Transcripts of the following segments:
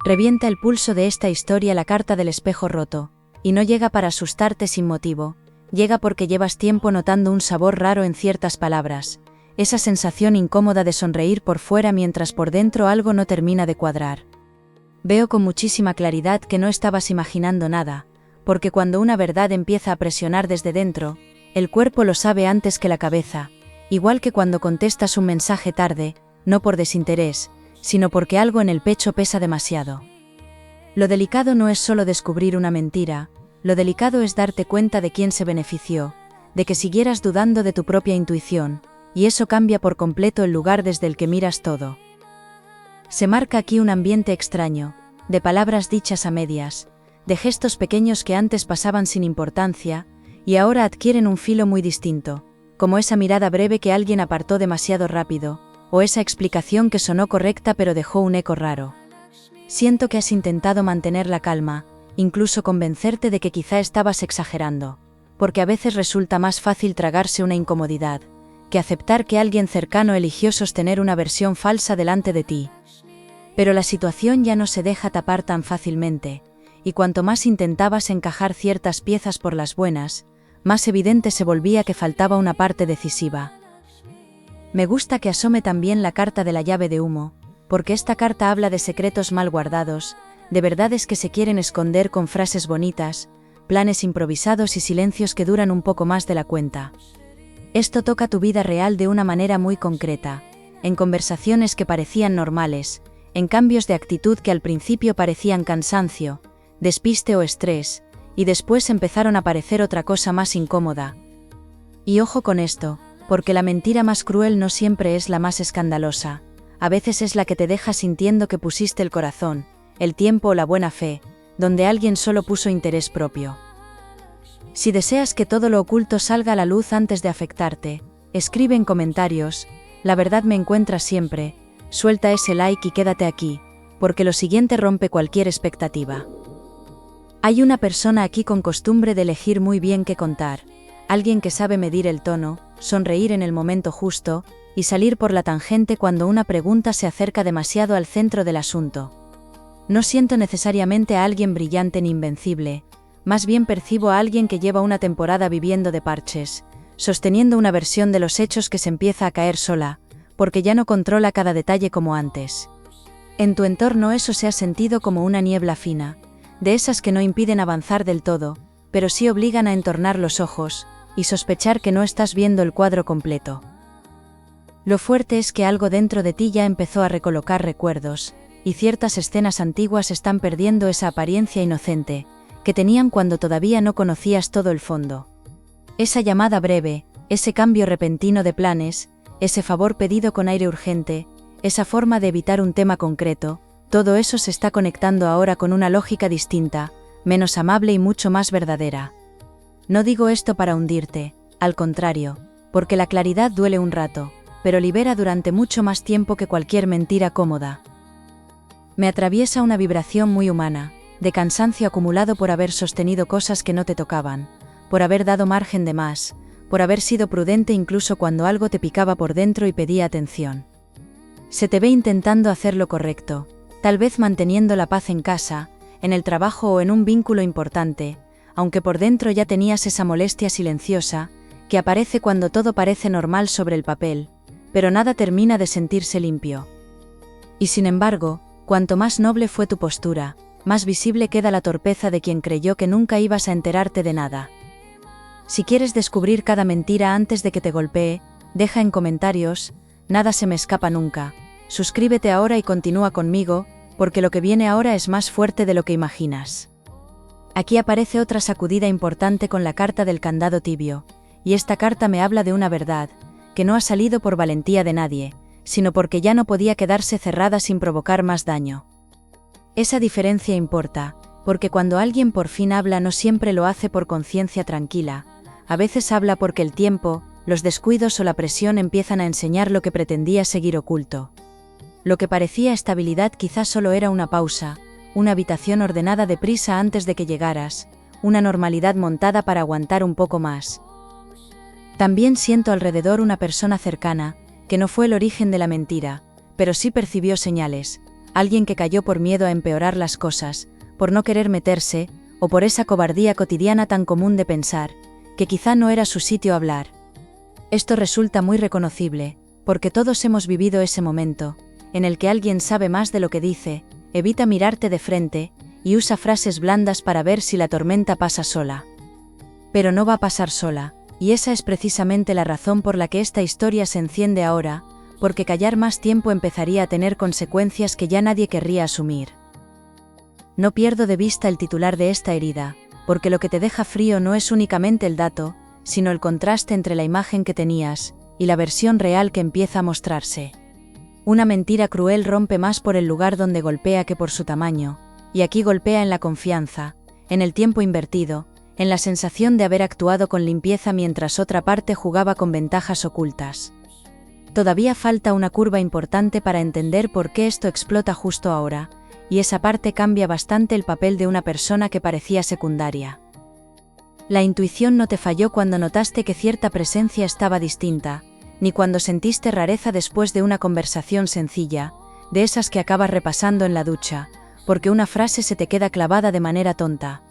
Revienta el pulso de esta historia la carta del espejo roto, y no llega para asustarte sin motivo, llega porque llevas tiempo notando un sabor raro en ciertas palabras, esa sensación incómoda de sonreír por fuera mientras por dentro algo no termina de cuadrar. Veo con muchísima claridad que no estabas imaginando nada, porque cuando una verdad empieza a presionar desde dentro, el cuerpo lo sabe antes que la cabeza, igual que cuando contestas un mensaje tarde, no por desinterés, sino porque algo en el pecho pesa demasiado. Lo delicado no es solo descubrir una mentira, lo delicado es darte cuenta de quién se benefició, de que siguieras dudando de tu propia intuición, y eso cambia por completo el lugar desde el que miras todo. Se marca aquí un ambiente extraño, de palabras dichas a medias, de gestos pequeños que antes pasaban sin importancia, y ahora adquieren un filo muy distinto, como esa mirada breve que alguien apartó demasiado rápido, o esa explicación que sonó correcta pero dejó un eco raro. Siento que has intentado mantener la calma, incluso convencerte de que quizá estabas exagerando, porque a veces resulta más fácil tragarse una incomodidad, que aceptar que alguien cercano eligió sostener una versión falsa delante de ti. Pero la situación ya no se deja tapar tan fácilmente, y cuanto más intentabas encajar ciertas piezas por las buenas, más evidente se volvía que faltaba una parte decisiva. Me gusta que asome también la carta de la llave de humo, porque esta carta habla de secretos mal guardados, de verdades que se quieren esconder con frases bonitas, planes improvisados y silencios que duran un poco más de la cuenta. Esto toca tu vida real de una manera muy concreta, en conversaciones que parecían normales, en cambios de actitud que al principio parecían cansancio, despiste o estrés, y después empezaron a parecer otra cosa más incómoda. Y ojo con esto, porque la mentira más cruel no siempre es la más escandalosa, a veces es la que te deja sintiendo que pusiste el corazón, el tiempo o la buena fe, donde alguien solo puso interés propio. Si deseas que todo lo oculto salga a la luz antes de afectarte, escribe en comentarios, la verdad me encuentra siempre, suelta ese like y quédate aquí, porque lo siguiente rompe cualquier expectativa. Hay una persona aquí con costumbre de elegir muy bien qué contar, alguien que sabe medir el tono, sonreír en el momento justo, y salir por la tangente cuando una pregunta se acerca demasiado al centro del asunto. No siento necesariamente a alguien brillante ni invencible, más bien percibo a alguien que lleva una temporada viviendo de parches, sosteniendo una versión de los hechos que se empieza a caer sola, porque ya no controla cada detalle como antes. En tu entorno eso se ha sentido como una niebla fina, de esas que no impiden avanzar del todo, pero sí obligan a entornar los ojos, y sospechar que no estás viendo el cuadro completo. Lo fuerte es que algo dentro de ti ya empezó a recolocar recuerdos, y ciertas escenas antiguas están perdiendo esa apariencia inocente, que tenían cuando todavía no conocías todo el fondo. Esa llamada breve, ese cambio repentino de planes, ese favor pedido con aire urgente, esa forma de evitar un tema concreto, todo eso se está conectando ahora con una lógica distinta, menos amable y mucho más verdadera. No digo esto para hundirte, al contrario, porque la claridad duele un rato, pero libera durante mucho más tiempo que cualquier mentira cómoda. Me atraviesa una vibración muy humana, de cansancio acumulado por haber sostenido cosas que no te tocaban, por haber dado margen de más, por haber sido prudente incluso cuando algo te picaba por dentro y pedía atención. Se te ve intentando hacer lo correcto, tal vez manteniendo la paz en casa, en el trabajo o en un vínculo importante, aunque por dentro ya tenías esa molestia silenciosa, que aparece cuando todo parece normal sobre el papel, pero nada termina de sentirse limpio. Y sin embargo, cuanto más noble fue tu postura, más visible queda la torpeza de quien creyó que nunca ibas a enterarte de nada. Si quieres descubrir cada mentira antes de que te golpee, deja en comentarios, nada se me escapa nunca, suscríbete ahora y continúa conmigo, porque lo que viene ahora es más fuerte de lo que imaginas. Aquí aparece otra sacudida importante con la carta del candado tibio, y esta carta me habla de una verdad, que no ha salido por valentía de nadie, sino porque ya no podía quedarse cerrada sin provocar más daño. Esa diferencia importa, porque cuando alguien por fin habla no siempre lo hace por conciencia tranquila, a veces habla porque el tiempo, los descuidos o la presión empiezan a enseñar lo que pretendía seguir oculto. Lo que parecía estabilidad quizás solo era una pausa, una habitación ordenada deprisa antes de que llegaras, una normalidad montada para aguantar un poco más. También siento alrededor una persona cercana, que no fue el origen de la mentira, pero sí percibió señales, alguien que cayó por miedo a empeorar las cosas, por no querer meterse, o por esa cobardía cotidiana tan común de pensar, que quizá no era su sitio hablar. Esto resulta muy reconocible, porque todos hemos vivido ese momento, en el que alguien sabe más de lo que dice, evita mirarte de frente, y usa frases blandas para ver si la tormenta pasa sola. Pero no va a pasar sola, y esa es precisamente la razón por la que esta historia se enciende ahora, porque callar más tiempo empezaría a tener consecuencias que ya nadie querría asumir. No pierdo de vista el titular de esta herida, porque lo que te deja frío no es únicamente el dato, sino el contraste entre la imagen que tenías y la versión real que empieza a mostrarse. Una mentira cruel rompe más por el lugar donde golpea que por su tamaño, y aquí golpea en la confianza, en el tiempo invertido, en la sensación de haber actuado con limpieza mientras otra parte jugaba con ventajas ocultas. Todavía falta una curva importante para entender por qué esto explota justo ahora, y esa parte cambia bastante el papel de una persona que parecía secundaria. La intuición no te falló cuando notaste que cierta presencia estaba distinta, ni cuando sentiste rareza después de una conversación sencilla, de esas que acabas repasando en la ducha, porque una frase se te queda clavada de manera tonta.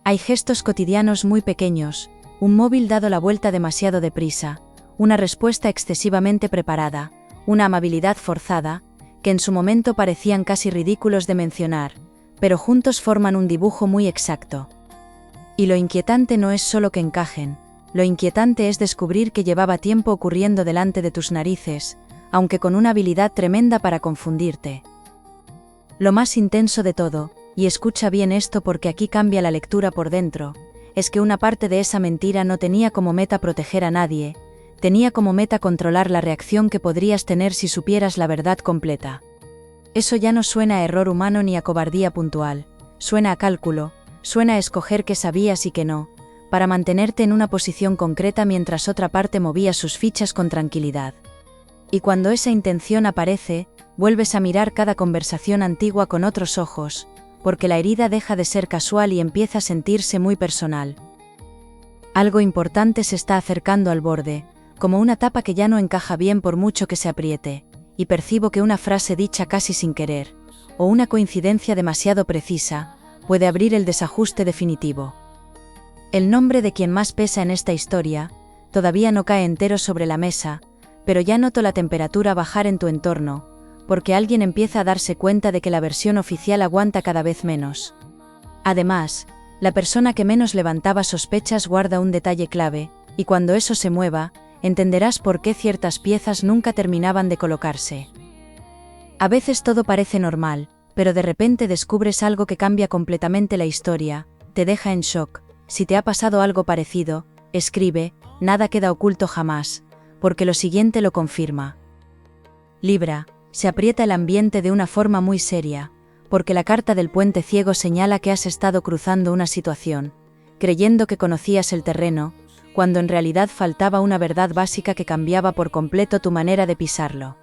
Hay gestos cotidianos muy pequeños, un móvil dado la vuelta demasiado deprisa, una respuesta excesivamente preparada, una amabilidad forzada, que en su momento parecían casi ridículos de mencionar, pero juntos forman un dibujo muy exacto. Y lo inquietante no es solo que encajen, lo inquietante es descubrir que llevaba tiempo ocurriendo delante de tus narices, aunque con una habilidad tremenda para confundirte. Lo más intenso de todo, y escucha bien esto porque aquí cambia la lectura por dentro, es que una parte de esa mentira no tenía como meta proteger a nadie, tenía como meta controlar la reacción que podrías tener si supieras la verdad completa. Eso ya no suena a error humano ni a cobardía puntual, suena a cálculo, suena a escoger qué sabías y qué no, para mantenerte en una posición concreta mientras otra parte movía sus fichas con tranquilidad. Y cuando esa intención aparece, vuelves a mirar cada conversación antigua con otros ojos, porque la herida deja de ser casual y empieza a sentirse muy personal. Algo importante se está acercando al borde, como una tapa que ya no encaja bien por mucho que se apriete, y percibo que una frase dicha casi sin querer, o una coincidencia demasiado precisa, puede abrir el desajuste definitivo. El nombre de quien más pesa en esta historia, todavía no cae entero sobre la mesa, pero ya noto la temperatura bajar en tu entorno, porque alguien empieza a darse cuenta de que la versión oficial aguanta cada vez menos. Además, la persona que menos levantaba sospechas guarda un detalle clave, y cuando eso se mueva, entenderás por qué ciertas piezas nunca terminaban de colocarse. A veces todo parece normal, pero de repente descubres algo que cambia completamente la historia, te deja en shock. Si te ha pasado algo parecido, escribe, nada queda oculto jamás, porque lo siguiente lo confirma. Libra, se aprieta el ambiente de una forma muy seria, porque la carta del puente ciego señala que has estado cruzando una situación, creyendo que conocías el terreno, cuando en realidad faltaba una verdad básica que cambiaba por completo tu manera de pisarlo.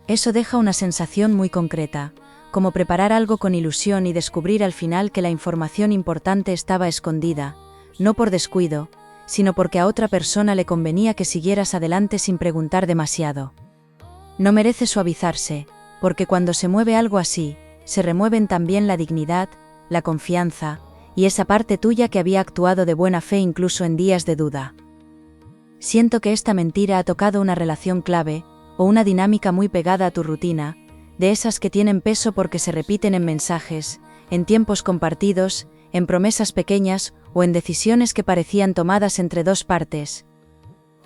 Eso deja una sensación muy concreta, como preparar algo con ilusión y descubrir al final que la información importante estaba escondida, no por descuido, sino porque a otra persona le convenía que siguieras adelante sin preguntar demasiado. No merece suavizarse, porque cuando se mueve algo así, se remueven también la dignidad, la confianza, y esa parte tuya que había actuado de buena fe incluso en días de duda. Siento que esta mentira ha tocado una relación clave, o una dinámica muy pegada a tu rutina, de esas que tienen peso porque se repiten en mensajes, en tiempos compartidos, en promesas pequeñas o en decisiones que parecían tomadas entre dos partes.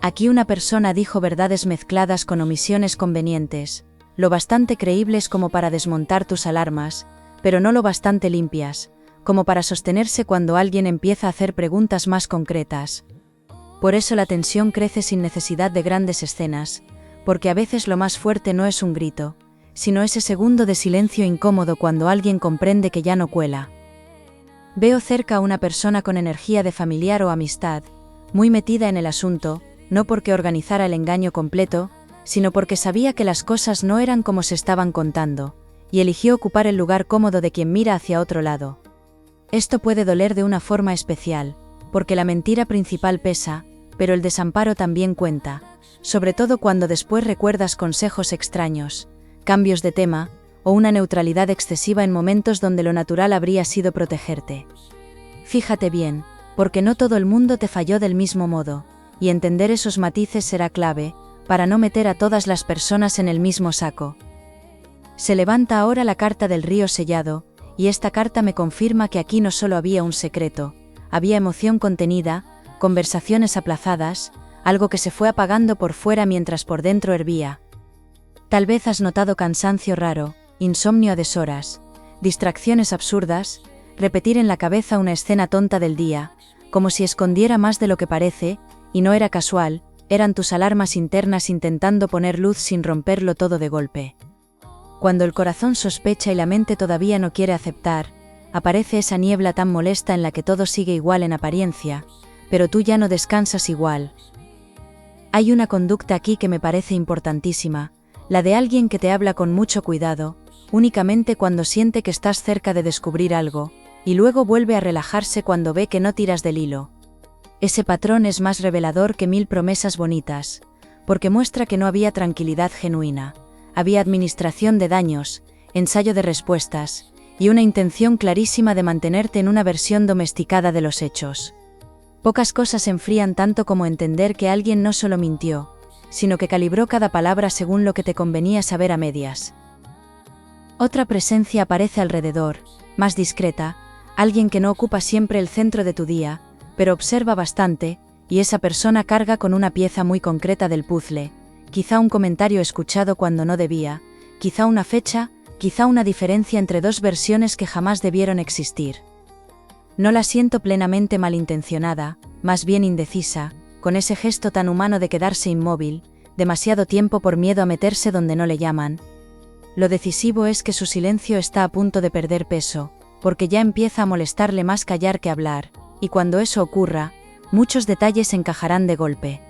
Aquí una persona dijo verdades mezcladas con omisiones convenientes, lo bastante creíbles como para desmontar tus alarmas, pero no lo bastante limpias, como para sostenerse cuando alguien empieza a hacer preguntas más concretas. Por eso la tensión crece sin necesidad de grandes escenas, porque a veces lo más fuerte no es un grito, sino ese segundo de silencio incómodo cuando alguien comprende que ya no cuela. Veo cerca a una persona con energía de familiar o amistad, muy metida en el asunto, no porque organizara el engaño completo, sino porque sabía que las cosas no eran como se estaban contando, y eligió ocupar el lugar cómodo de quien mira hacia otro lado. Esto puede doler de una forma especial, porque la mentira principal pesa, pero el desamparo también cuenta, sobre todo cuando después recuerdas consejos extraños, cambios de tema, o una neutralidad excesiva en momentos donde lo natural habría sido protegerte. Fíjate bien, porque no todo el mundo te falló del mismo modo, y entender esos matices será clave, para no meter a todas las personas en el mismo saco. Se levanta ahora la carta del río sellado, y esta carta me confirma que aquí no solo había un secreto, había emoción contenida, conversaciones aplazadas, algo que se fue apagando por fuera mientras por dentro hervía. Tal vez has notado cansancio raro, insomnio a deshoras, distracciones absurdas, repetir en la cabeza una escena tonta del día, como si escondiera más de lo que parece, y no era casual, eran tus alarmas internas intentando poner luz sin romperlo todo de golpe. Cuando el corazón sospecha y la mente todavía no quiere aceptar, aparece esa niebla tan molesta en la que todo sigue igual en apariencia, pero tú ya no descansas igual. Hay una conducta aquí que me parece importantísima, la de alguien que te habla con mucho cuidado, únicamente cuando siente que estás cerca de descubrir algo, y luego vuelve a relajarse cuando ve que no tiras del hilo. Ese patrón es más revelador que 1000 promesas bonitas, porque muestra que no había tranquilidad genuina, había administración de daños, ensayo de respuestas, y una intención clarísima de mantenerte en una versión domesticada de los hechos. Pocas cosas enfrían tanto como entender que alguien no solo mintió, sino que calibró cada palabra según lo que te convenía saber a medias. Otra presencia aparece alrededor, más discreta, alguien que no ocupa siempre el centro de tu día, pero observa bastante, y esa persona carga con una pieza muy concreta del puzzle, quizá un comentario escuchado cuando no debía, quizá una fecha, quizá una diferencia entre dos versiones que jamás debieron existir. No la siento plenamente malintencionada, más bien indecisa, con ese gesto tan humano de quedarse inmóvil, demasiado tiempo por miedo a meterse donde no le llaman. Lo decisivo es que su silencio está a punto de perder peso, porque ya empieza a molestarle más callar que hablar, y cuando eso ocurra, muchos detalles encajarán de golpe.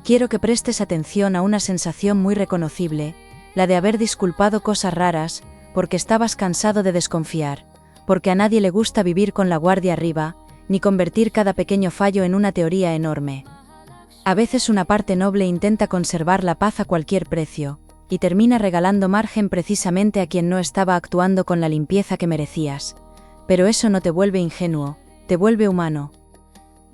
Quiero que prestes atención a una sensación muy reconocible, la de haber disculpado cosas raras, porque estabas cansado de desconfiar, porque a nadie le gusta vivir con la guardia arriba, ni convertir cada pequeño fallo en una teoría enorme. A veces una parte noble intenta conservar la paz a cualquier precio, y termina regalando margen precisamente a quien no estaba actuando con la limpieza que merecías. Pero eso no te vuelve ingenuo, te vuelve humano.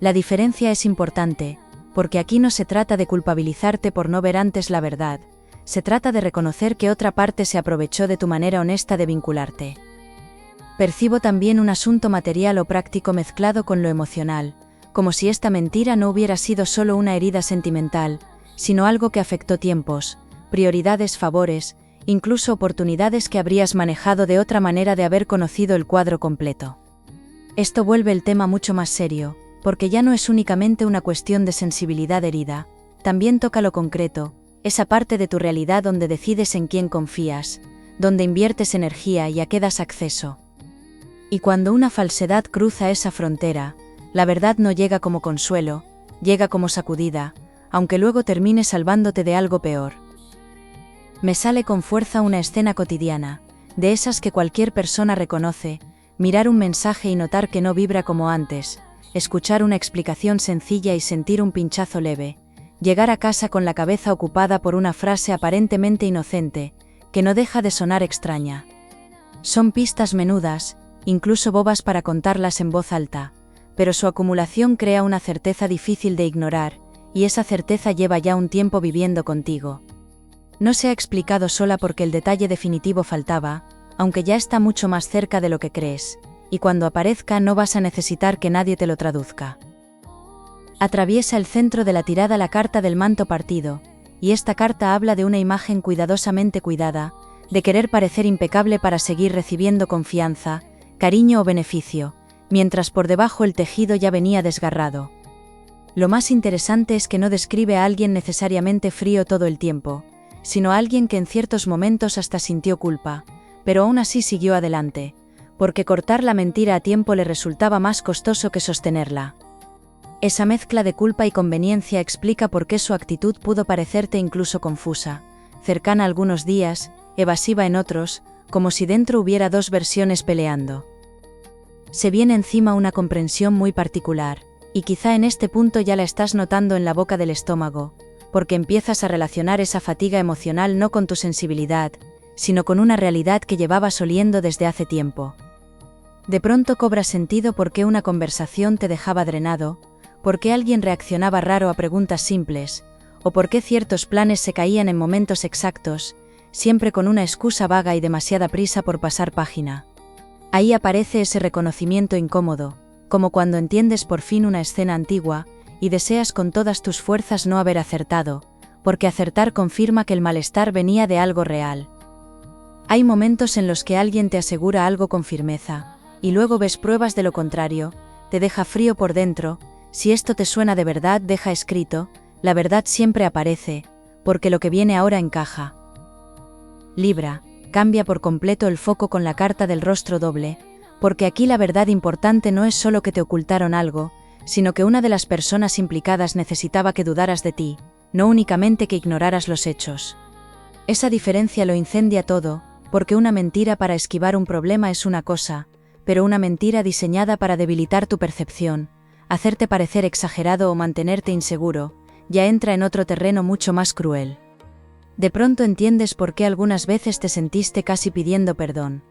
La diferencia es importante, porque aquí no se trata de culpabilizarte por no ver antes la verdad, se trata de reconocer que otra parte se aprovechó de tu manera honesta de vincularte. Percibo también un asunto material o práctico mezclado con lo emocional, como si esta mentira no hubiera sido solo una herida sentimental, sino algo que afectó tiempos, prioridades, favores, incluso oportunidades que habrías manejado de otra manera de haber conocido el cuadro completo. Esto vuelve el tema mucho más serio, porque ya no es únicamente una cuestión de sensibilidad herida, también toca lo concreto, esa parte de tu realidad donde decides en quién confías, donde inviertes energía y a qué das acceso. Y cuando una falsedad cruza esa frontera, la verdad no llega como consuelo, llega como sacudida, aunque luego termine salvándote de algo peor. Me sale con fuerza una escena cotidiana, de esas que cualquier persona reconoce, mirar un mensaje y notar que no vibra como antes, escuchar una explicación sencilla y sentir un pinchazo leve, llegar a casa con la cabeza ocupada por una frase aparentemente inocente, que no deja de sonar extraña. Son pistas menudas, incluso bobas para contarlas en voz alta, pero su acumulación crea una certeza difícil de ignorar, y esa certeza lleva ya un tiempo viviendo contigo. No se ha explicado sola porque el detalle definitivo faltaba, aunque ya está mucho más cerca de lo que crees, y cuando aparezca no vas a necesitar que nadie te lo traduzca. Atraviesa el centro de la tirada la carta del manto partido, y esta carta habla de una imagen cuidadosamente cuidada, de querer parecer impecable para seguir recibiendo confianza, cariño o beneficio, mientras por debajo el tejido ya venía desgarrado. Lo más interesante es que no describe a alguien necesariamente frío todo el tiempo, sino a alguien que en ciertos momentos hasta sintió culpa, pero aún así siguió adelante, porque cortar la mentira a tiempo le resultaba más costoso que sostenerla. Esa mezcla de culpa y conveniencia explica por qué su actitud pudo parecerte incluso confusa, cercana algunos días, evasiva en otros, como si dentro hubiera dos versiones peleando. Se viene encima una comprensión muy particular, y quizá en este punto ya la estás notando en la boca del estómago, porque empiezas a relacionar esa fatiga emocional no con tu sensibilidad, sino con una realidad que llevabas oliendo desde hace tiempo. De pronto cobra sentido por qué una conversación te dejaba drenado, por qué alguien reaccionaba raro a preguntas simples, o por qué ciertos planes se caían en momentos exactos, siempre con una excusa vaga y demasiada prisa por pasar página. Ahí aparece ese reconocimiento incómodo, como cuando entiendes por fin una escena antigua, y deseas con todas tus fuerzas no haber acertado, porque acertar confirma que el malestar venía de algo real. Hay momentos en los que alguien te asegura algo con firmeza, y luego ves pruebas de lo contrario, te deja frío por dentro. Si esto te suena de verdad, deja escrito, la verdad siempre aparece, porque lo que viene ahora encaja. Libra, cambia por completo el foco con la carta del rostro doble, porque aquí la verdad importante no es solo que te ocultaron algo, sino que una de las personas implicadas necesitaba que dudaras de ti, no únicamente que ignoraras los hechos. Esa diferencia lo incendia todo, porque una mentira para esquivar un problema es una cosa, pero una mentira diseñada para debilitar tu percepción, hacerte parecer exagerado o mantenerte inseguro, ya entra en otro terreno mucho más cruel. De pronto entiendes por qué algunas veces te sentiste casi pidiendo perdón,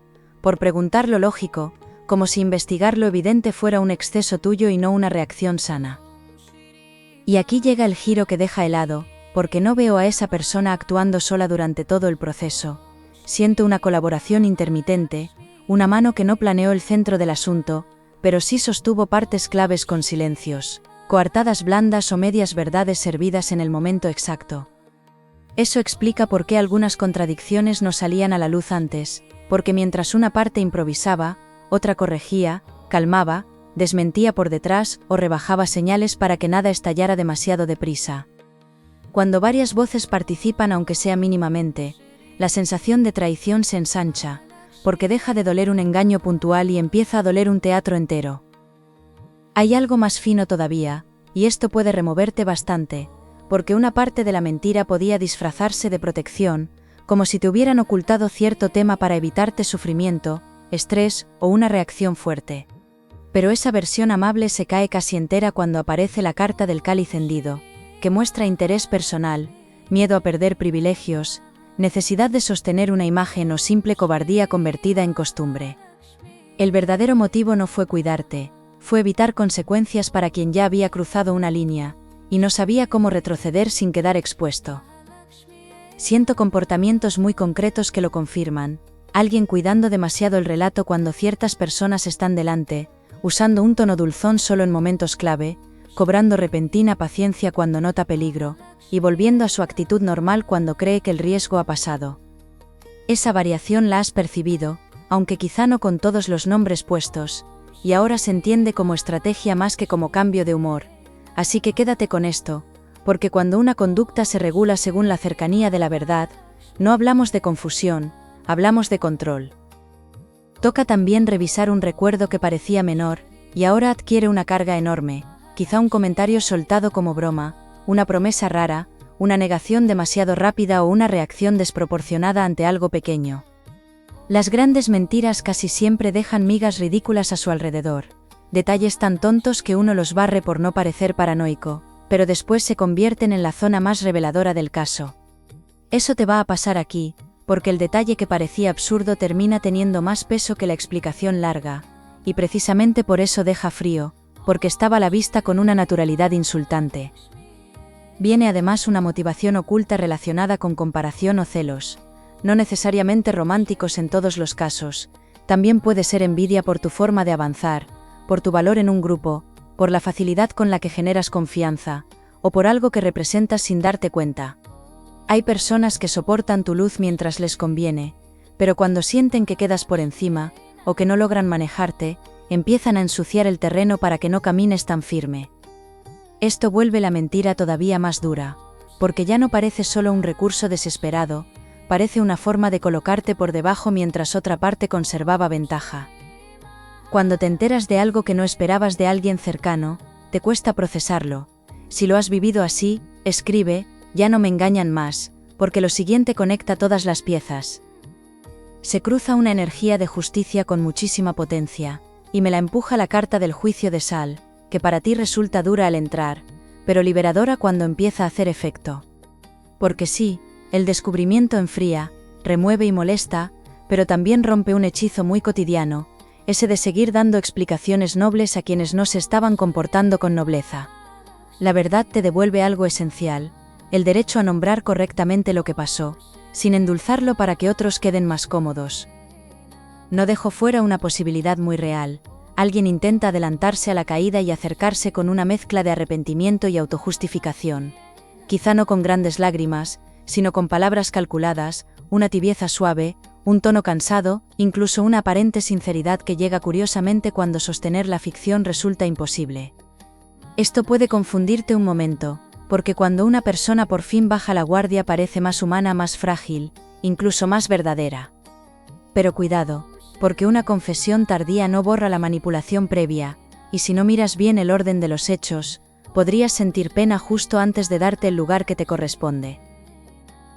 por preguntar lo lógico, como si investigar lo evidente fuera un exceso tuyo y no una reacción sana. Y aquí llega el giro que deja helado, porque no veo a esa persona actuando sola durante todo el proceso. Siento una colaboración intermitente, una mano que no planeó el centro del asunto, pero sí sostuvo partes claves con silencios, coartadas blandas o medias verdades servidas en el momento exacto. Eso explica por qué algunas contradicciones no salían a la luz antes, porque mientras una parte improvisaba, otra corregía, calmaba, desmentía por detrás o rebajaba señales para que nada estallara demasiado deprisa. Cuando varias voces participan aunque sea mínimamente, la sensación de traición se ensancha, porque deja de doler un engaño puntual y empieza a doler un teatro entero. Hay algo más fino todavía, y esto puede removerte bastante, porque una parte de la mentira podía disfrazarse de protección, como si te hubieran ocultado cierto tema para evitarte sufrimiento, estrés o una reacción fuerte. Pero esa versión amable se cae casi entera cuando aparece la carta del cáliz hendido, que muestra interés personal, miedo a perder privilegios, necesidad de sostener una imagen o simple cobardía convertida en costumbre. El verdadero motivo no fue cuidarte, fue evitar consecuencias para quien ya había cruzado una línea, y no sabía cómo retroceder sin quedar expuesto. Siento comportamientos muy concretos que lo confirman, alguien cuidando demasiado el relato cuando ciertas personas están delante, usando un tono dulzón solo en momentos clave, cobrando repentina paciencia cuando nota peligro, y volviendo a su actitud normal cuando cree que el riesgo ha pasado. Esa variación la has percibido, aunque quizá no con todos los nombres puestos, y ahora se entiende como estrategia más que como cambio de humor, así que quédate con esto, porque cuando una conducta se regula según la cercanía de la verdad, no hablamos de confusión, hablamos de control. Toca también revisar un recuerdo que parecía menor, y ahora adquiere una carga enorme, quizá un comentario soltado como broma, una promesa rara, una negación demasiado rápida o una reacción desproporcionada ante algo pequeño. Las grandes mentiras casi siempre dejan migas ridículas a su alrededor, detalles tan tontos que uno los barre por no parecer paranoico, pero después se convierten en la zona más reveladora del caso. Eso te va a pasar aquí, porque el detalle que parecía absurdo termina teniendo más peso que la explicación larga, y precisamente por eso deja frío, porque estaba a la vista con una naturalidad insultante. Viene además una motivación oculta relacionada con comparación o celos, no necesariamente románticos en todos los casos, también puede ser envidia por tu forma de avanzar, por tu valor en un grupo, por la facilidad con la que generas confianza, o por algo que representas sin darte cuenta. Hay personas que soportan tu luz mientras les conviene, pero cuando sienten que quedas por encima, o que no logran manejarte, empiezan a ensuciar el terreno para que no camines tan firme. Esto vuelve la mentira todavía más dura, porque ya no parece solo un recurso desesperado, parece una forma de colocarte por debajo mientras otra parte conservaba ventaja. Cuando te enteras de algo que no esperabas de alguien cercano, te cuesta procesarlo. Si lo has vivido así, escribe, ya no me engañan más, porque lo siguiente conecta todas las piezas. Se cruza una energía de justicia con muchísima potencia, y me la empuja la carta del juicio de sal, que para ti resulta dura al entrar, pero liberadora cuando empieza a hacer efecto. Porque sí, el descubrimiento enfría, remueve y molesta, pero también rompe un hechizo muy cotidiano, ese de seguir dando explicaciones nobles a quienes no se estaban comportando con nobleza. La verdad te devuelve algo esencial, el derecho a nombrar correctamente lo que pasó, sin endulzarlo para que otros queden más cómodos. No dejo fuera una posibilidad muy real. Alguien intenta adelantarse a la caída y acercarse con una mezcla de arrepentimiento y autojustificación. Quizá no con grandes lágrimas, sino con palabras calculadas, una tibieza suave, un tono cansado, incluso una aparente sinceridad que llega curiosamente cuando sostener la ficción resulta imposible. Esto puede confundirte un momento, porque cuando una persona por fin baja la guardia parece más humana, más frágil, incluso más verdadera. Pero cuidado, porque una confesión tardía no borra la manipulación previa, y si no miras bien el orden de los hechos, podrías sentir pena justo antes de darte el lugar que te corresponde.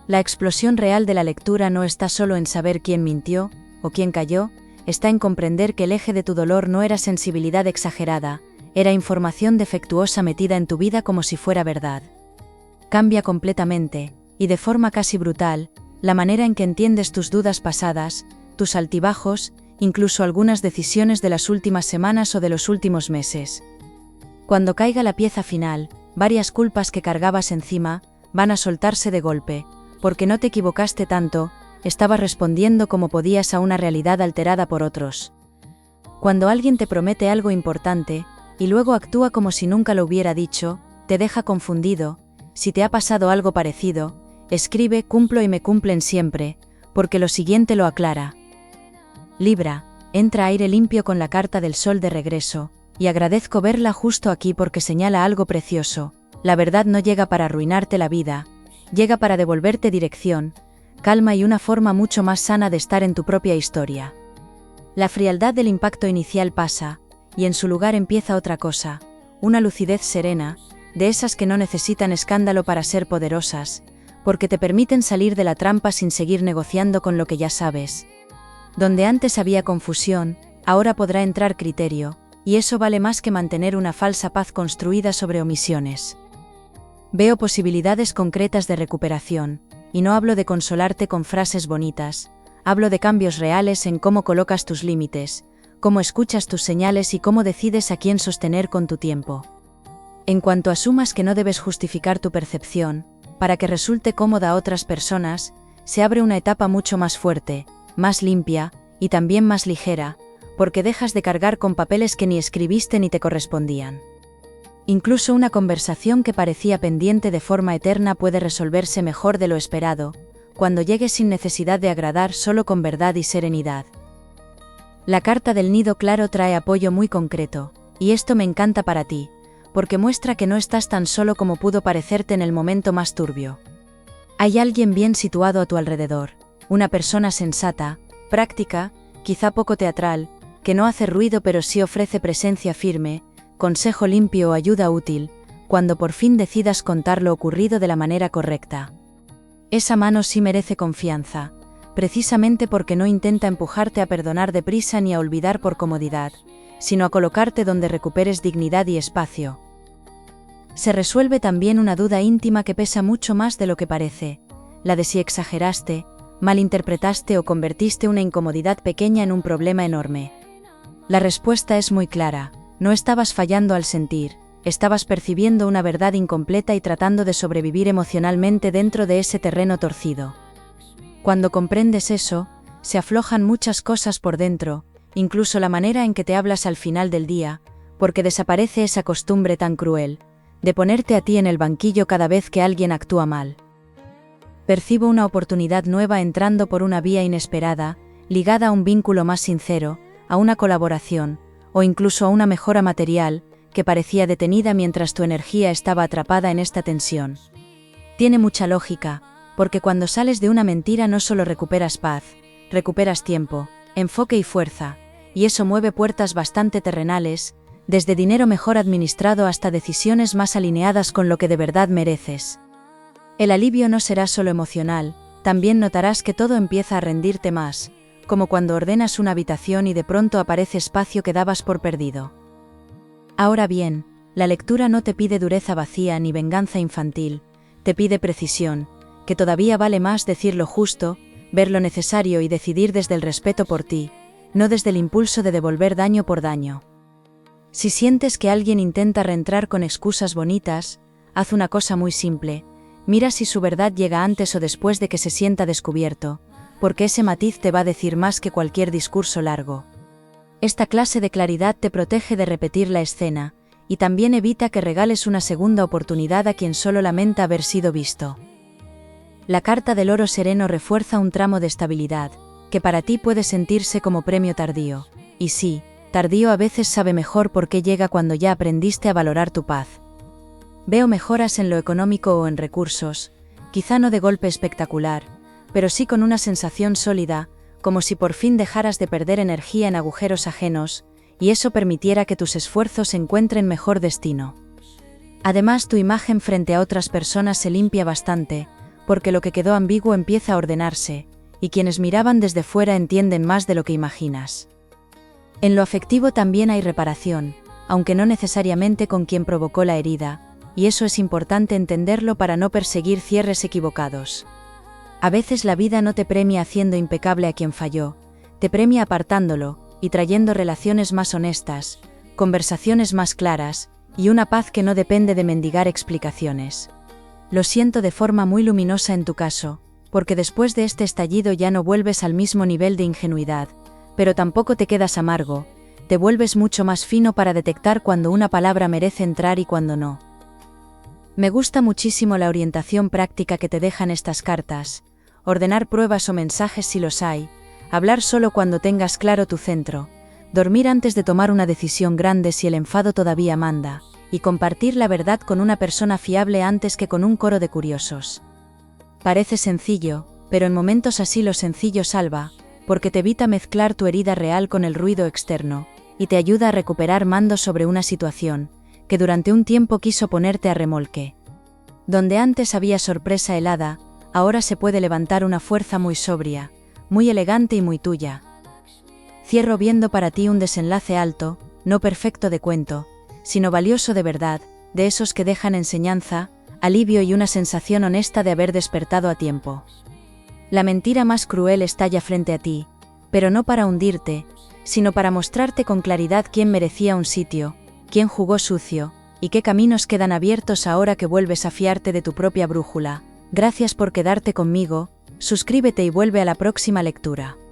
La explosión real de la lectura no está solo en saber quién mintió, o quién cayó, está en comprender que el eje de tu dolor no era sensibilidad exagerada, era información defectuosa metida en tu vida como si fuera verdad. Cambia completamente, y de forma casi brutal, la manera en que entiendes tus dudas pasadas, tus altibajos, incluso algunas decisiones de las últimas semanas o de los últimos meses. Cuando caiga la pieza final, varias culpas que cargabas encima, van a soltarse de golpe, porque no te equivocaste tanto, estabas respondiendo como podías a una realidad alterada por otros. Cuando alguien te promete algo importante, y luego actúa como si nunca lo hubiera dicho, te deja confundido. Si te ha pasado algo parecido, escribe "cumplo y me cumplen siempre", porque lo siguiente lo aclara. Libra, entra aire limpio con la carta del sol de regreso, y agradezco verla justo aquí porque señala algo precioso. La verdad no llega para arruinarte la vida, llega para devolverte dirección, calma y una forma mucho más sana de estar en tu propia historia. La frialdad del impacto inicial pasa, y en su lugar empieza otra cosa, una lucidez serena, de esas que no necesitan escándalo para ser poderosas, porque te permiten salir de la trampa sin seguir negociando con lo que ya sabes. Donde antes había confusión, ahora podrá entrar criterio, y eso vale más que mantener una falsa paz construida sobre omisiones. Veo posibilidades concretas de recuperación, y no hablo de consolarte con frases bonitas, hablo de cambios reales en cómo colocas tus límites, cómo escuchas tus señales y cómo decides a quién sostener con tu tiempo. En cuanto asumas que no debes justificar tu percepción, para que resulte cómoda a otras personas, se abre una etapa mucho más fuerte, más limpia, y también más ligera, porque dejas de cargar con papeles que ni escribiste ni te correspondían. Incluso una conversación que parecía pendiente de forma eterna puede resolverse mejor de lo esperado, cuando llegues sin necesidad de agradar, solo con verdad y serenidad. La carta del nido claro trae apoyo muy concreto, y esto me encanta para ti, porque muestra que no estás tan solo como pudo parecerte en el momento más turbio. Hay alguien bien situado a tu alrededor, una persona sensata, práctica, quizá poco teatral, que no hace ruido pero sí ofrece presencia firme, consejo limpio o ayuda útil, cuando por fin decidas contar lo ocurrido de la manera correcta. Esa mano sí merece confianza, precisamente porque no intenta empujarte a perdonar deprisa ni a olvidar por comodidad, sino a colocarte donde recuperes dignidad y espacio. Se resuelve también una duda íntima que pesa mucho más de lo que parece, la de si exageraste, malinterpretaste o convertiste una incomodidad pequeña en un problema enorme. La respuesta es muy clara, no estabas fallando al sentir, estabas percibiendo una verdad incompleta y tratando de sobrevivir emocionalmente dentro de ese terreno torcido. Cuando comprendes eso, se aflojan muchas cosas por dentro, incluso la manera en que te hablas al final del día, porque desaparece esa costumbre tan cruel, de ponerte a ti en el banquillo cada vez que alguien actúa mal. Percibo una oportunidad nueva entrando por una vía inesperada, ligada a un vínculo más sincero, a una colaboración, o incluso a una mejora material, que parecía detenida mientras tu energía estaba atrapada en esta tensión. Tiene mucha lógica, porque cuando sales de una mentira no solo recuperas paz, recuperas tiempo, enfoque y fuerza, y eso mueve puertas bastante terrenales, desde dinero mejor administrado hasta decisiones más alineadas con lo que de verdad mereces. El alivio no será solo emocional, también notarás que todo empieza a rendirte más, como cuando ordenas una habitación y de pronto aparece espacio que dabas por perdido. Ahora bien, la lectura no te pide dureza vacía ni venganza infantil, te pide precisión, que todavía vale más decir lo justo, ver lo necesario y decidir desde el respeto por ti, no desde el impulso de devolver daño por daño. Si sientes que alguien intenta reentrar con excusas bonitas, haz una cosa muy simple: mira si su verdad llega antes o después de que se sienta descubierto, porque ese matiz te va a decir más que cualquier discurso largo. Esta clase de claridad te protege de repetir la escena, y también evita que regales una segunda oportunidad a quien solo lamenta haber sido visto. La carta del oro sereno refuerza un tramo de estabilidad, que para ti puede sentirse como premio tardío, y sí, tardío a veces sabe mejor porque llega cuando ya aprendiste a valorar tu paz. Veo mejoras en lo económico o en recursos, quizá no de golpe espectacular, pero sí con una sensación sólida, como si por fin dejaras de perder energía en agujeros ajenos, y eso permitiera que tus esfuerzos encuentren mejor destino. Además, tu imagen frente a otras personas se limpia bastante, porque lo que quedó ambiguo empieza a ordenarse, y quienes miraban desde fuera entienden más de lo que imaginas. En lo afectivo también hay reparación, aunque no necesariamente con quien provocó la herida, y eso es importante entenderlo para no perseguir cierres equivocados. A veces la vida no te premia haciendo impecable a quien falló, te premia apartándolo, y trayendo relaciones más honestas, conversaciones más claras, y una paz que no depende de mendigar explicaciones. Lo siento de forma muy luminosa en tu caso, porque después de este estallido ya no vuelves al mismo nivel de ingenuidad, pero tampoco te quedas amargo, te vuelves mucho más fino para detectar cuando una palabra merece entrar y cuando no. Me gusta muchísimo la orientación práctica que te dejan estas cartas: ordenar pruebas o mensajes si los hay, hablar solo cuando tengas claro tu centro, dormir antes de tomar una decisión grande si el enfado todavía manda, y compartir la verdad con una persona fiable antes que con un coro de curiosos. Parece sencillo, pero en momentos así lo sencillo salva, porque te evita mezclar tu herida real con el ruido externo, y te ayuda a recuperar mando sobre una situación que durante un tiempo quiso ponerte a remolque. Donde antes había sorpresa helada, ahora se puede levantar una fuerza muy sobria, muy elegante y muy tuya. Cierro viendo para ti un desenlace alto, no perfecto de cuento, sino valioso de verdad, de esos que dejan enseñanza, alivio y una sensación honesta de haber despertado a tiempo. La mentira más cruel estalla frente a ti, pero no para hundirte, sino para mostrarte con claridad quién merecía un sitio, quién jugó sucio, y qué caminos quedan abiertos ahora que vuelves a fiarte de tu propia brújula. Gracias por quedarte conmigo, suscríbete y vuelve a la próxima lectura.